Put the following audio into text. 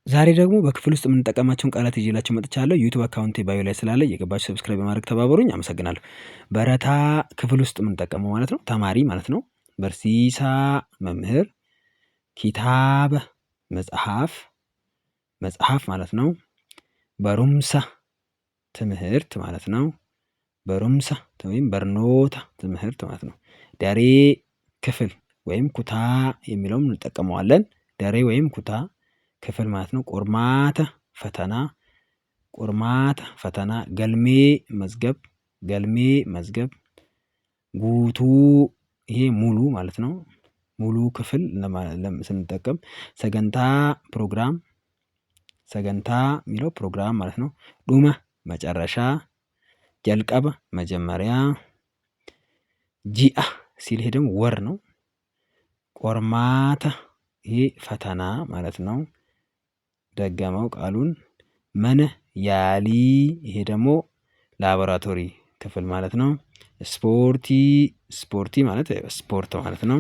ዛሬ ደግሞ በክፍል ውስጥ የምንጠቀማቸውን ቃላት ይዤላችሁ መጥቻለሁ። ዩቲዩብ አካውንቴ ባዮ ላይ ስላለ እየገባችሁ ሰብስክራይብ በማድረግ ተባበሩኝ። አመሰግናለሁ። በረታ ክፍል ውስጥ የምንጠቀመው ማለት ነው፣ ተማሪ ማለት ነው። በርሲሳ መምህር፣ ኪታበ መጽሐፍ፣ መጽሐፍ ማለት ነው። በሩምሳ ትምህርት ማለት ነው። በሩምሳ ወይም በርኖታ ትምህርት ማለት ነው። ደሬ ክፍል ወይም ኩታ የሚለውን እንጠቀመዋለን። ደሬ ወይም ኩታ ክፍል ማለት ነው። ቆርማታ ፈተና፣ ቆርማታ ፈተና። ገልሜ መዝገብ፣ ገልሜ መዝገብ። ጉቱ ይሄ ሙሉ ማለት ነው። ሙሉ ክፍል ስንጠቀም ሰገንታ ፕሮግራም፣ ሰገንታ የሚለው ፕሮግራም ማለት ነው። ዱመ መጨረሻ፣ ጀልቀበ መጀመሪያ፣ ጂአ ሲል ይሄ ደግሞ ወር ነው። ቆርማታ ይሄ ፈተና ማለት ነው። ደገመው ቃሉን። መነ ያሊ ይሄ ደግሞ ላቦራቶሪ ክፍል ማለት ነው። ስፖርቲ፣ ስፖርቲ ማለት ስፖርት ማለት ነው።